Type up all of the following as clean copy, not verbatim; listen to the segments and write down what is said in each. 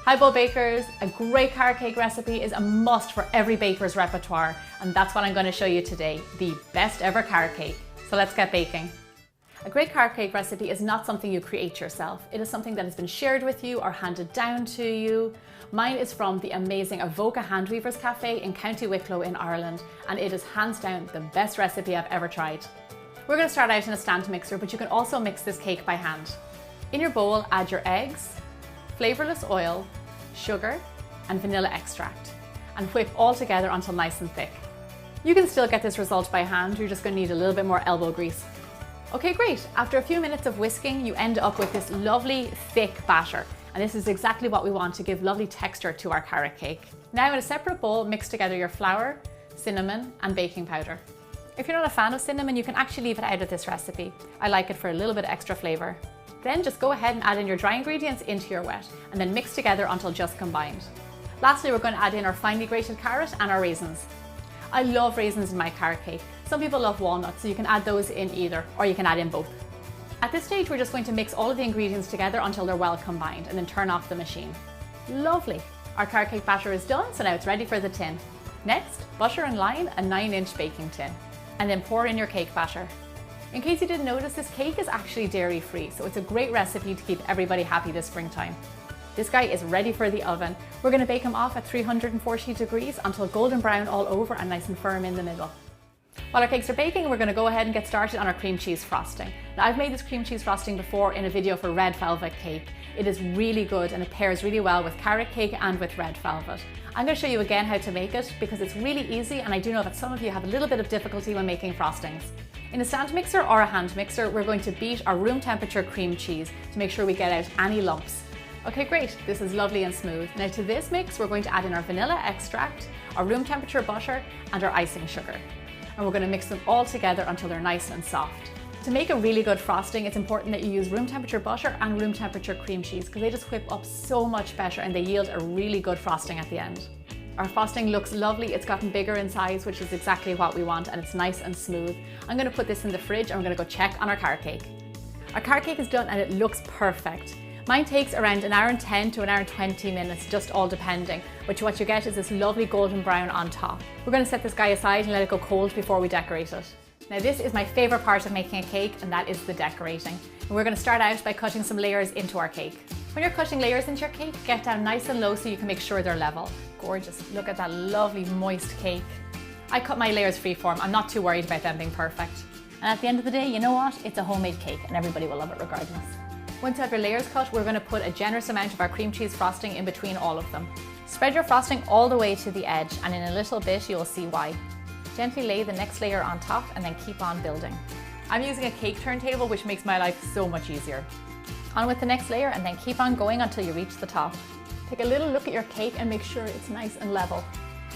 Hi Bold Bakers, a great carrot cake recipe is a must for every baker's repertoire, and that's what I'm going to show you today, the best ever carrot cake. So let's get baking. A great carrot cake recipe is not something you create yourself. It is something that has been shared with you or handed down to you. Mine is from the amazing Avoca Handweavers Cafe in County Wicklow in Ireland, and it is hands down the best recipe I've ever tried. We're going to start out in a stand mixer, but you can also mix this cake by hand. In your bowl, add your eggs, flavorless oil, sugar, and vanilla extract, and whip all together until nice and thick. You can still get this result by hand, you're just going to need a little bit more elbow grease. Okay, great. After a few minutes of whisking, you end up with this lovely thick batter, and this is exactly what we want to give lovely texture to our carrot cake. Now in a separate bowl, mix together your flour, cinnamon, and baking powder. If you're not a fan of cinnamon, you can actually leave it out of this recipe. I like it for a little bit of extra flavor. Then just go ahead and add in your dry ingredients into your wet, and then mix together until just combined. Lastly, we're going to add in our finely grated carrot and our raisins. I love raisins in my carrot cake. Some people love walnuts, so you can add those in either, or you can add in both. At this stage, we're just going to mix all of the ingredients together until they're well combined, and then turn off the machine. Lovely! Our carrot cake batter is done, so now it's ready for the tin. Next, butter and line a 9-inch baking tin, and then pour in your cake batter. In case you didn't notice, this cake is actually dairy-free, so it's a great recipe to keep everybody happy this springtime. This guy is ready for the oven. We're going to bake him off at 340 degrees until golden brown all over and nice and firm in the middle. While our cakes are baking, we're going to go ahead and get started on our cream cheese frosting. Now, I've made this cream cheese frosting before in a video for red velvet cake. It is really good and it pairs really well with carrot cake and with red velvet. I'm going to show you again how to make it because it's really easy, and I do know that some of you have a little bit of difficulty when making frostings. In a stand mixer or a hand mixer, we're going to beat our room temperature cream cheese to make sure we get out any lumps. Okay, great, this is lovely and smooth. Now to this mix, we're going to add in our vanilla extract, our room temperature butter, and our icing sugar. And we're going to mix them all together until they're nice and soft. To make a really good frosting, it's important that you use room temperature butter and room temperature cream cheese because they just whip up so much better and they yield a really good frosting at the end. Our frosting looks lovely, it's gotten bigger in size, which is exactly what we want, and it's nice and smooth. I'm going to put this in the fridge and we're going to go check on our carrot cake. Our carrot cake is done and it looks perfect. Mine takes around an hour and 10 to an hour and 20 minutes, just all depending, but what you get is this lovely golden brown on top. We're going to set this guy aside and let it go cold before we decorate it. Now this is my favourite part of making a cake, and that is the decorating. And we're going to start out by cutting some layers into our cake. When you're cutting layers into your cake, get down nice and low so you can make sure they're level. Gorgeous, look at that lovely moist cake. I cut my layers freeform, I'm not too worried about them being perfect. And at the end of the day, you know what? It's a homemade cake and everybody will love it regardless. Once you have your layers cut, we're going to put a generous amount of our cream cheese frosting in between all of them. Spread your frosting all the way to the edge, and in a little bit you'll see why. Gently lay the next layer on top and then keep on building. I'm using a cake turntable, which makes my life so much easier. On with the next layer and then keep on going until you reach the top. Take a little look at your cake and make sure it's nice and level.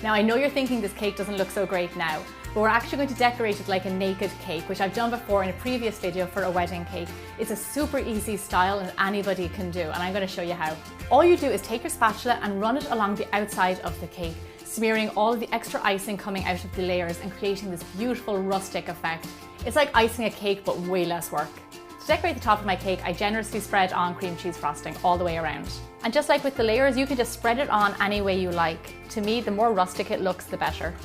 Now I know you're thinking this cake doesn't look so great now, but we're actually going to decorate it like a naked cake, which I've done before in a previous video for a wedding cake. It's a super easy style and anybody can do, and I'm going to show you how. All you do is take your spatula and run it along the outside of the cake, smearing all of the extra icing coming out of the layers and creating this beautiful rustic effect. It's like icing a cake but way less work. To decorate the top of my cake, I generously spread on cream cheese frosting all the way around. And just like with the layers, you can just spread it on any way you like. To me, the more rustic it looks, the better.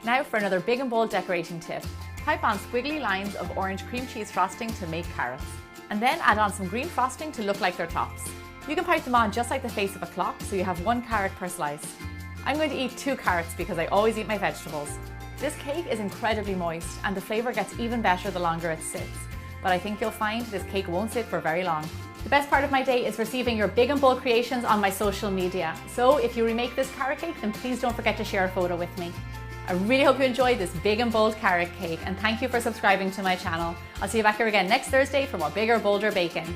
Now for another big and bold decorating tip. Pipe on squiggly lines of orange cream cheese frosting to make carrots. And then add on some green frosting to look like their tops. You can pipe them on just like the face of a clock, so you have 1 carrot per slice. I'm going to eat 2 carrots because I always eat my vegetables. This cake is incredibly moist and the flavour gets even better the longer it sits. But I think you'll find this cake won't sit for very long. The best part of my day is receiving your big and bold creations on my social media. So if you remake this carrot cake, then please don't forget to share a photo with me. I really hope you enjoyed this big and bold carrot cake, and thank you for subscribing to my channel. I'll see you back here again next Thursday for more bigger, bolder baking.